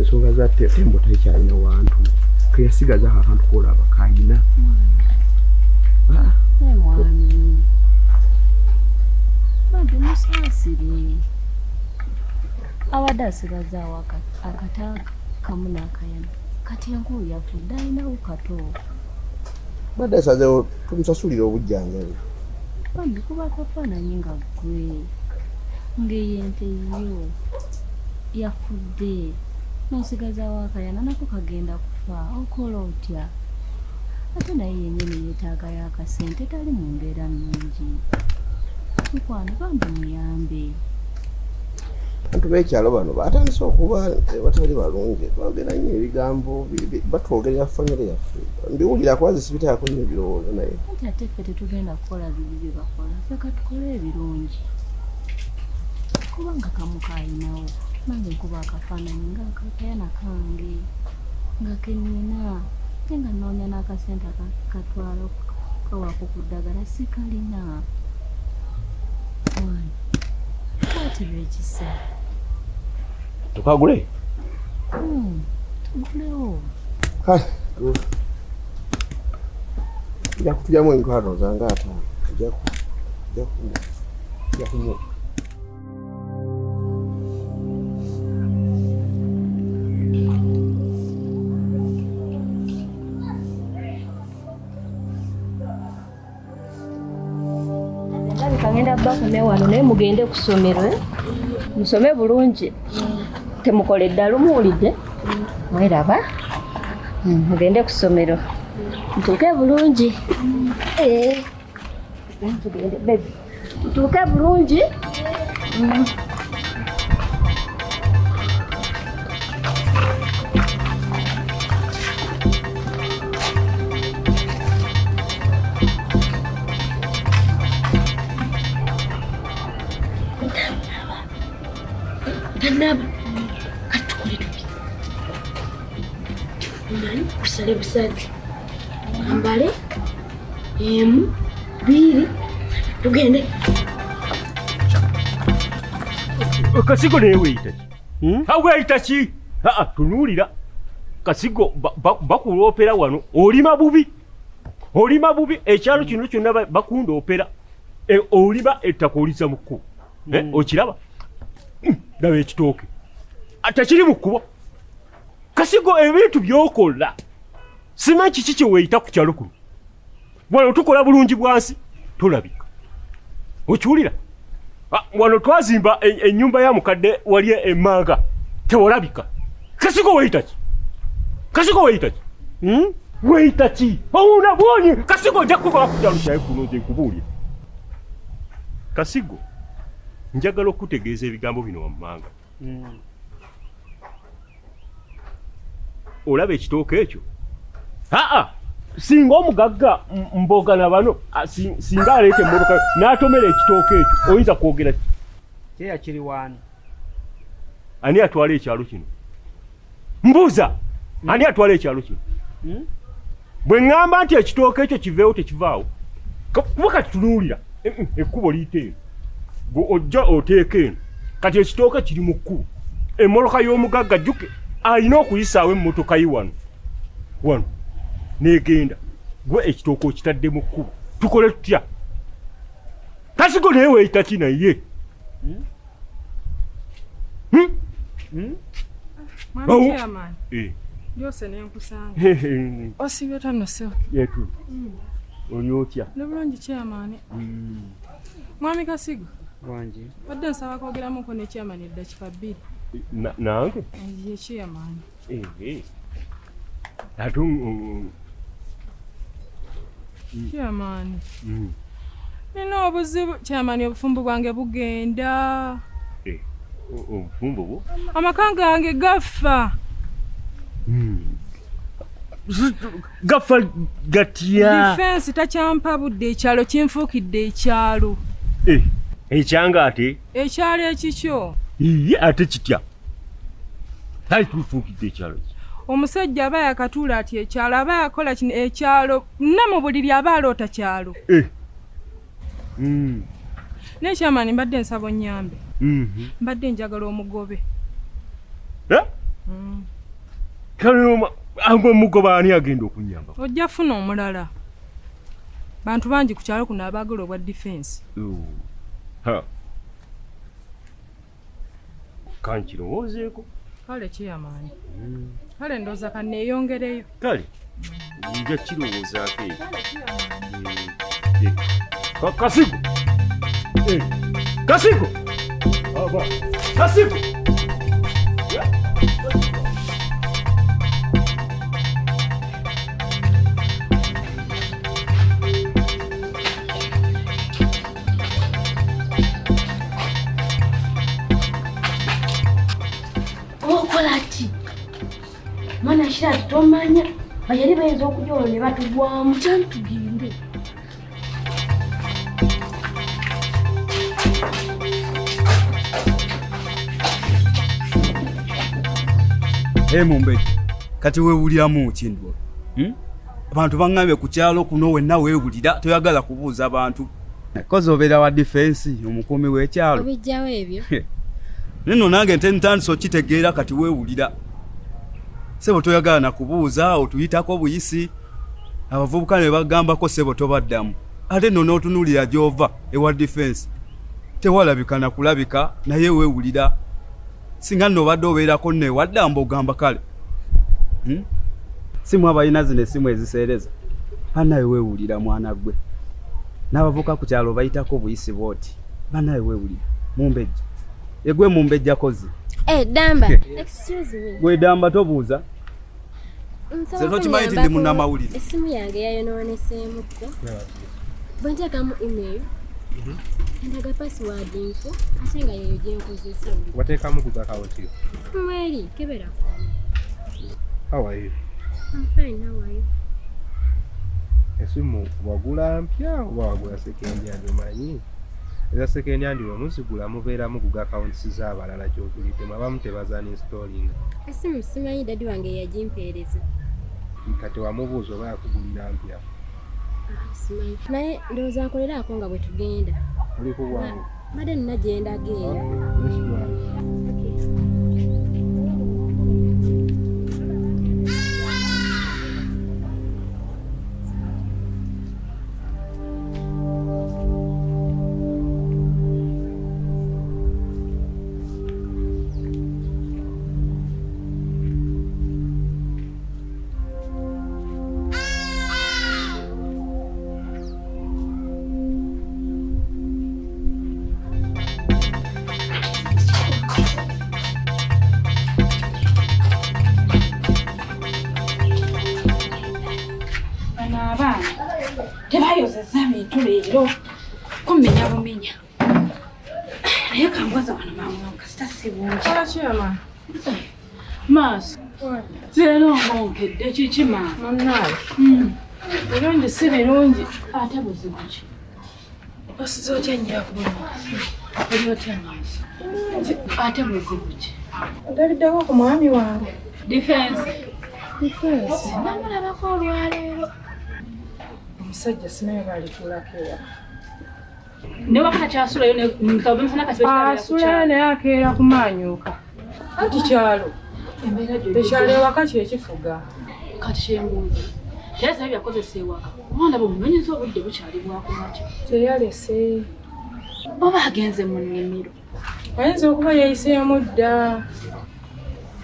ensonga za tembo tekyalina wantu keyasigaza akantu kolaba kayina mwami bambi musasire abadde asigazaawo akata kamu n'akayana kati enkulu yafudde alinawo kato badde asazeewo tumusasulira obujjanjabi bambi kuba kafaananyi nga ggwe ng'eyente yo yafudde n'osigazaawo akayana nako kagenda kufa okola otya ate naye yennyini yeetaagayo akasente tali mu mbeera nnungi mukwano bambi muyambe abantu b'ekyalo bano batandise okuba batali balungi twogera nnyo ebigambo batwogerera famire yaffe mbiwulira kuba zisibitaako nnyo ebirowoozo naye ati ate ffe tetugenda kukola bibi bye bakola ffe katukole ebirungi kubanga kamu kayinawo nange nkuba akafaananyi ng'akakayana kange nga kennyina ate nga nnoonya n'akasente akatwala kawako ku ddagala sikalina wani kwatibwa ekisa tukagule tugulewo tujja kutujamu enkwano zange ataano tujja kumu kangenda bakomya wano naye mugende ku ssomero musome bulungi temukoledde alumuwulidde mweraba mugende ku ssomero mutuuke bulungi tugende bebi mutuuke bulungi Naba katukole tubi nani kusale busazi ambale emu biri tugende Kasigo newe itachi hawe itachi tunulira Kasigo bakulopera wano olima bubi ekyalo kino kyonna bakunda opera oliba etakuliza mukku okiraba dawe ekitooke atakiri mu kkubo Kasigo ebintu byokola sima kiki kye weeyita ku kyalo kuno wano tukola bulungi bwansi tulabika okiwulira wano twazimba ennyumba ya mukadde wali emmanga tewolabika Kasigo weeyita ki weeyita ki owuna bwonyi Kasigo nja kukola ku kyalo kyaye kuno nze nkubuulira Kasigo njagala okutegeeza ebigambo bino wammanga olaba ekitooke ekyo singa omugagga mbogana bano singa aleeta emmotoka n'atomera ekitooke ekyo oyinza kwogera kyeya kiri wani ani atwala ekyalo kino mbuuza ani atwala ekyalo kino bwe ŋŋamba nti ekitooke ekyo kiveewo tekivaawo kuba kati tunuulira ekkubo liyita eno ojja oteeka eno kati ekitooke kiri mu kkubo emmotoka y'omugagga jjuke alina okuyisaawo emmotoka yi wano wano negenda gwe ekitoko kitadde mu kkubo tukole tutya Kasigo naye weeyita ki naye Mwami chairman. Yose nenkusanga. Osibye tano sewa. Yetu. Oli otya? Nebulungi chairman. Mwami Kasigo. Wanji. Wadde nsaba kwogeramu ko ne chairman eddakiika 2. Nange? Ye chairman. Chairman. Nina obuzibu chairman obufumbo bwange bugenda. Obufumbo bwo? Amaka gange gafa. Gafa gatya? Defense takyampa budde ekyalo kinfuukidde ekyalo. Ekyanga ate? Ekyalo ekikyo. Iye ate kitya? Hai tufuukidde ekyalo ki? Omusajja aba yakatuula ati ekyalo aba yakola kino ekyalo nna mu buliri aba aloota kyalo. Ne chairman mbadde nsaba onnyambe. Mbadde njagala omugobe. Kale omugoba ani agenda okunyamba? Ojja funa omulala. Bantu bangi ku kyalo kuno abaagala obwa defense. Kankirowoozeeko. Kale chairman. Kale ndooza kanneeyongereyo. Kale nja kirowoozaako ekyo. Kasigo! Kasigo! Kasigo! Okola ati mwana shira tomanya bayali bayinza okujoola ne batugwamu kyanu tugende. Mumbe kati weewuliramu kindwo. Abantu bangambye ku kyalo kuno wenna weewulira toyagala kubuuza abantu. Kozi obeera wa defense omukuumi w'ekyalo. Obijjawo ebyo. Nino nange ntandise okitegeera kati weewulira. Sebo toyagala na kubuuza otuyitako buyisi. Abavubuka ne bagambako sebo tobaddamu. Ate nno n'otunuulira gy'ova ewa defense. Tewalabika na kulabika naye weewulira. Singa nno badde obeerako nno ewadda mbogamba kale. Simu abalina zino essimu eziseereza. Bannaye weewulira mwana gwe. N'abavuka ku kyalo bayitako buyisi booti. Bannaye weewulira. Mumbejja. Egwe mumbejja kozi. Damba. Excuse me. Gwe damba tobuuza. Sero kimanyi nti ndi munnamawulire. Essimu yange yayonooneseemukko. Bwe nteekamu email. Ndaga password info ate nga yeyo gye nkozesa. Wateekamu Google account yo? Mweri kebera. How are you? I'm fine, how are you? Esimu wagula mpya oba wagula second hand omanyi? Eza second hand we muzigula mubeeramu Google accounts z'abalala gy'ogulidde abamu tebaza uninstalling. Esimu simanyi dadi wange yagimpeereza. Kati wamubuuza oba yakugulira mpya? Simanyi. Naye ndowooza nkoleraako nga bwe tugenda. Oli ku bwangu? Mbadde nina gye ndageera. Tebayozeza bintu leero kumenya bumenya naye kangwaza wano maama kasita sibungi. Kala chairman. Maaso leero ngonkedde kiki maama? Munnaye. Birungi si birungi. Ate buzibu ki? Osiza otya nnyo akubuluma. Oli otya maaso? Ate buzibu ki? Ndaliddeko ku mwami wange. Defense. Namulabako olwaleero. Omusajja sinaye balituulako era. Ne wakati kyasulayo ne kabe mfuna kati asulayo naye akeera kumaanyuuka. Anti kyalo. Ekyalo ewaka kye kifuga. kati kyembuuza yasa byakozesa ewaka omwana bumumenyeza obudde bukyali bwakumakya teyalese oba agenze mu nnimiro ayinza okuba yayiseemu dda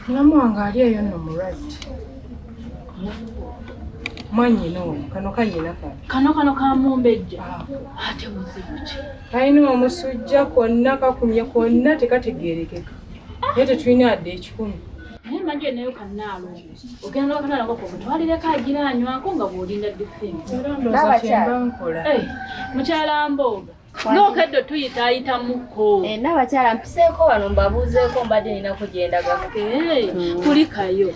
mulamu wange ali eyo nno mulwadde mwanyina ono kano kanyina kano kamumbejja ate buzibu ki kalina omusujja kwonna kakumye kwonna tekategeerekeka naye tetulina adde ekikumi naye manje nayo kannaalo ogenda n'akanaalako okutwalireko agiranywako nga bw'olinda difensi ndoozakyembankola mukyala Mboga ng'okedde tuyitaayita mukko n'abakyala mpiseeko wano mbabuuzeeko mbadde nina kugendaga kulikayo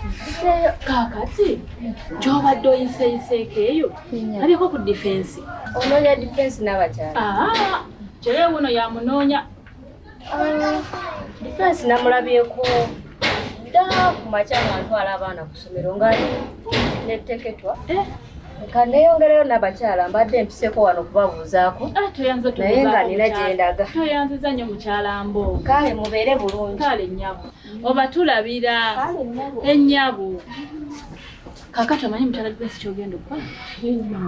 kaakati gy'obadde oyiseeyiseeko eyo abyeko ku difensi onoonya difensi n'abakyala kyere wuno yamunoonya difensi namulabyeko dda ku makya nga ntwala abaana ku ssomero nga netteketwa kaneyongereyo n'abakyala mbadde mpiseeko wano kubabuuzaako naye nga nina gyendaga toyanziza nnyo mukyala Mboga kale mubeere bulungi kale nnyabo oba tulabira ennyabo kakati omanyi mukyala difensi kyogenda okukola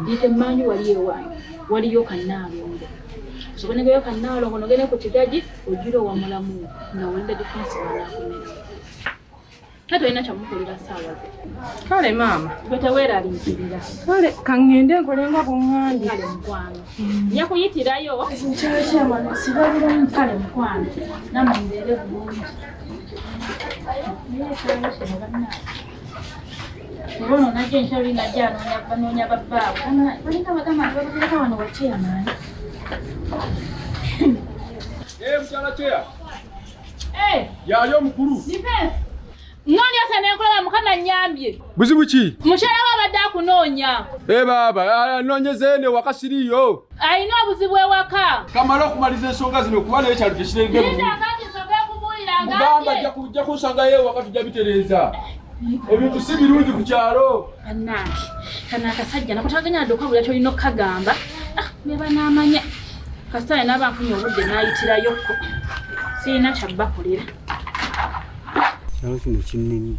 yite mmanyi wali ewange waliyo kannaalongo osobonegeyo kannaalongo nogende ku kigagi ogira owamulamu nga walinda difensi wanaakomera kati olina kyamukolera ssaawa ze kale maama gwe teweeraliikirira kale kaŋŋende nkolenga buŋŋandi kale mukwano nja kuyitirayo mukyala kyamwana sibabiramu kale mukwano namwe mbeere bulungi era ono najja enkyalo linajja banoonya babbaawe balinga bagamba nti babagereka wano wakyeyamaanyi mukyala kyeya yali omukulu nnoonya se nenkolaba mukama nnyambye buzibu ki mukyala we abadde akunoonya baaba anoonyeze ene waka siriyo alina obuzibu ewaka kamala okumaliza ensonga zino kuba naye kyalo tekirenge mugamba jja kunsangayo ewaka tujja bitereeza ebintu si birungi ku kyalo annange kana akasajja nakutaganya adduka buli kyolina okukagamba beba n'amanya kasita yena aba nfunye obudde n'ayitirayokko sirina kyabbakolera kyalo kino kinnenye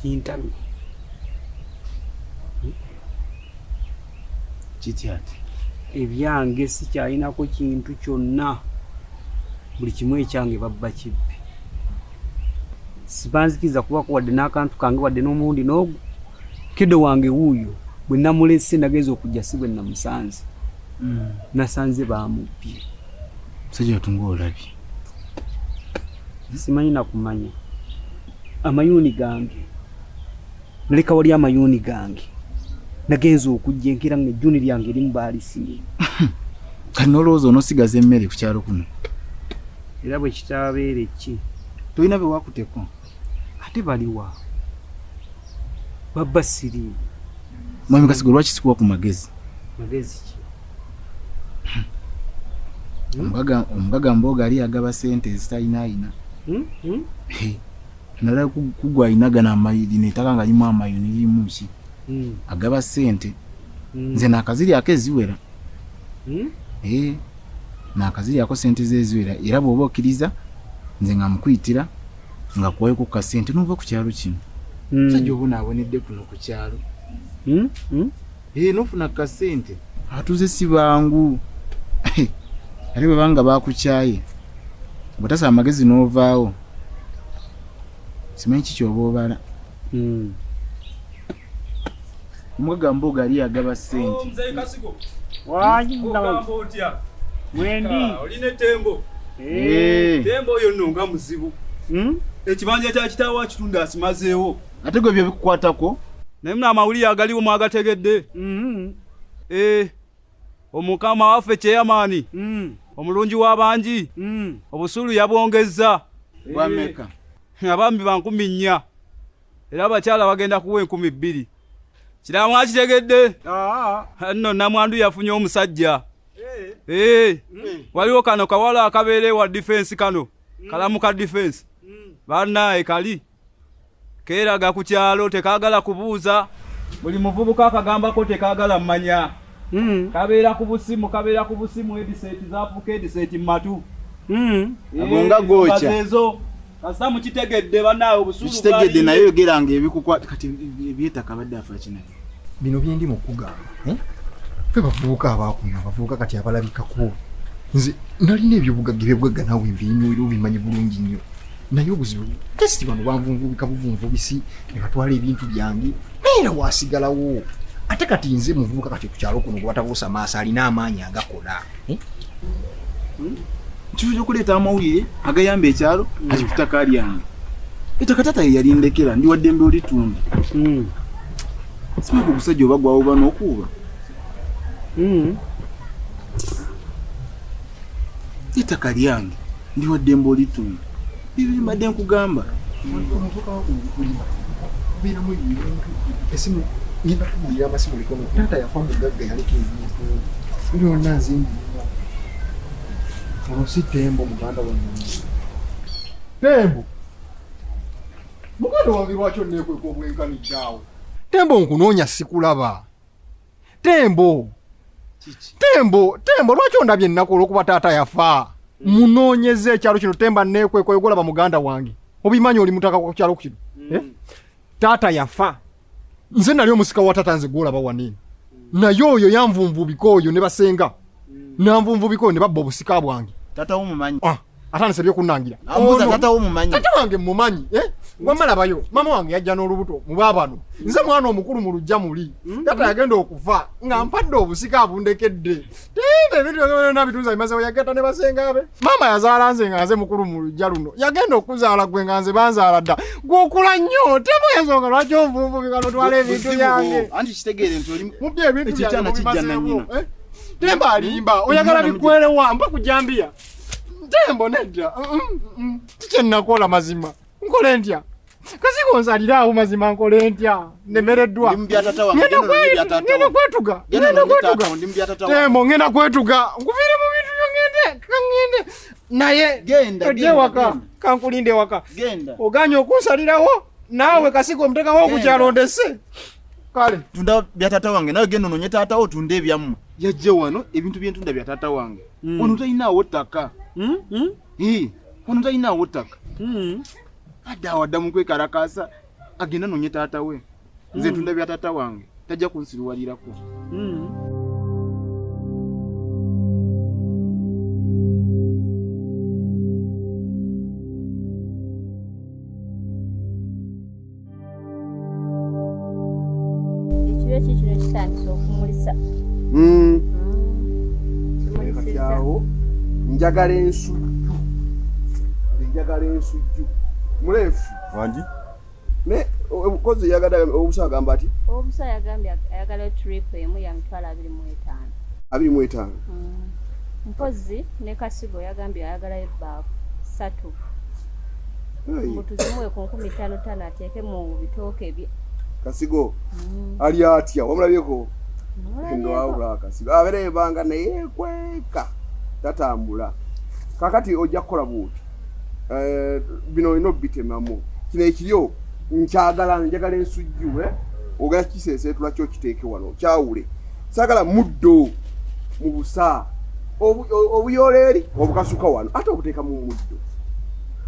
kintamye kiti ati ebyange sikyalinako kintu kyonna buli kimu ekyange babba kibbi sibanzikiza kubako wadde n'akantu kange wadde n'omulundi n'ogwo kedo wange wuuyo bwe namulese nagenza okujja si bwe namusanze nasanze bamubbye musajja watunga olabye simanyi nakumanya amayuuni gange naleka wali amayuuni gange nagenza okujja enkera nga ejjuuni lyange erimu baalisimye kati n'olowooza onoosigaza emmere ku kyalo kuno era bwe kitaabeere ki tolina be wakuteko ate baliwa babba siri mwami Kasigo lwaki sikuwa ku magezi ki omugaga Mboga ali agaba sente zitalinaayina nala kugwa ayinagana amayiri netaka nga limu amayuni limu ki agaba sente nze nakaziriako eziwera nakaziriako sente zeziwera era bw'oba okkiriza nze nga mukuyitira nga kuwayeko ku kasente nuva ku kyalo kino musajja oba naabonedde kuno ku kyalo nofuna ku kasente atuze si bangu ate bwe banga bakukyaye bw'otasaba amagezi n'ovaawo simanyi kiki oba obala omugaga Mboga ali agaba sente olina etembo tembo oyo nno nga muzibu ekibanja kya kitaawo akitunda asimazeewo ate gwe byo bikukwatako naye muna amawulire agaliwo mwagategedde omukama waffe kyeyamaani omulungi w'abangi obusuulu yabwongezza bwameka abambi ba 4,000 era abakyala bagenda kuwa 2,000 kiraba mwakitegedde nno namwandu yafunye omusajja waliwo kano kawala akabeere wa difensi kano kalamu ka difensi bannaye kali keeraga ku kyalo tekaagala kubuuza buli muvubuka akagambako tekaagala mmanya kabeera ku busimu ediseti zafuuka ediseti mu matu abonga gookya ezo Kasa mukitegedde banawe obusulu kitegedde naye yogeranga ebikukwa kati ebyetaka badde afa kinage bino byendi mu kugamba fe bavubuka abavubuka kati abalabikako nze nalina ebyobugagga byebwegga nawe mbinyuira obimanyi bulungi nnyo naye obuzibu testi bano banvunvubika buvunvubisi ne batwala ebintu byange naye wasigalawo ate kati nze muvubuka kati ku kyalo kuno gwatabuusa maaso alina amaanyi agakola kifo kyokuleeta amawulire agayamba ekyalo ati ku ttaka lyange ettaka taata ye yalindekera ndi waddembe olitunda simaka ogusajja oba gwawuba n'okuuba ettaka lyange ndi waddembe olitunda bibiri mbadde nkugamba biramu ebintu esimu ngenda kuwulira amasimu likono taata yafa mugagga yaleka ebintu byonna nze mbirina ono si Tembo muganda wange Tembo muganda wange lwaki onneekweka obwenkanijjaawo Tembo nkunoonya sikulaba Tembo lwaki ondabye ennaku olw'okuba taata yafa munoonyeze ekyalo kino Temba nneekweka oyogolaba muganda wange obimanyi oli mutaka ku kyalo kino taata yafa nze nali omusika wa taata nze gwolaba wanene naye oyo yanvunvubika oyo ne basenga nanvunvubika oyo ne babba obusika bwange tata wumumanyi atandise ebyokunnangira ambuza tata wumumanyi tata wange mumanyi gwamalabayo mama wange yajja n'olubuto mu baabano nze mwana omukulu mu lujja muli tata yagenda okufa nga mpadde obusika abundekedde ebintu byonna bitunza bimazewo yagenda ne basenga be mama yazaala nze nga nze mukulu mu lujja luno yagenda okuzaala gwe nga nze banzaala dda gw'okula nnyo Tembo ensonga lwaki onvunvubika n'otwala ebintu byange anti kitegeere nti oli mubye ebintu byange bimazewo Temba alimba oyagala biggwerewa mpa kujambia Tembo nedda tikyennakola mazima nkole ntya kasiko nsaliraawo mazima nkole ntya nemereddwa ngenda kwetuga Tembo ngenda kwetuga nkuvire mu bintu byongende naye tojje waka kankulinde waka oganye okunsalirawo naawe kasiko omutekawo okukyalondese kale tunda bya tata wange nawe genda ononye taata wo tunda ebyamu yajja wano ebintu byentunda bya tata wange ono talinawo ttaka ono talinawo ttaka adda awadda mu kwekalakaasa agenda nonye taata we nze ntunda bya tata wange tajja kunsiruwalirako kino kitandisa okumulisa kyawo njagala ensujju muleefu wangi ne kozi yagada obusa agamba ati obusa yagambye ayagala trip emu ya mitwalo 25 mpozi ne kasigo yagambye ayagala ebbaafu 3 mbutuzimuwe ku 15 ateeke mu bitooke bye kasigo ali atya wamulabyeko ndo awula kasigo abere banga naye kweka tatambula kakati ojja kukola buti bino ino bitemamu kino ekiryo nkyagala njagala ensujju ogala kisese tulakyo kiteeke wano kyawule sagala muddo mu busa obuyoleri obukasuka wano ate obuteeka mu muddo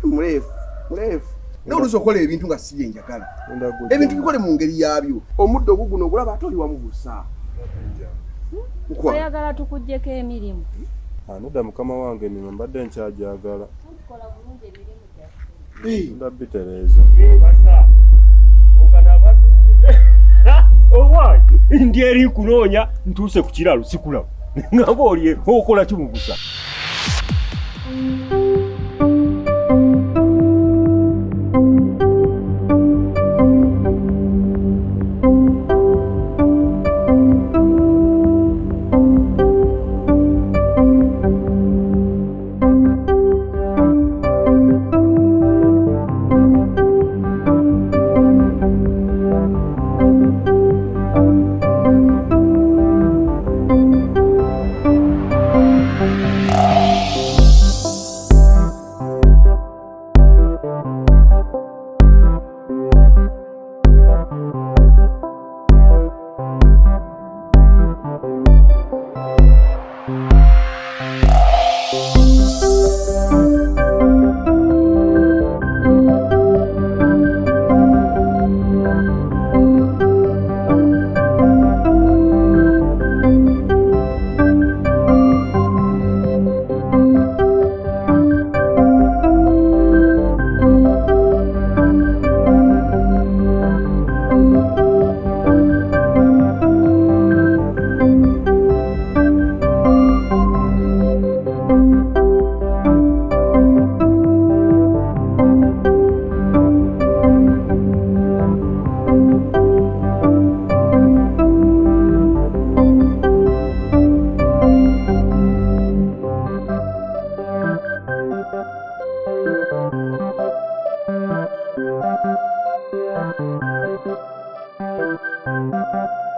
mulefu n'oluso kola ebintu nga siye njagala ebintu bikole mu ngeri yabyo omuddo guguno ogulaba ate oli wamu busa oyagala tukujjeko emirimu anudda mukama wange emirimu mbadde nkyajagala ndabitereza owa ndi eri kunoonya ntuuse ku kiralo sikulaba nga boolye okola ki mu busa Thank you.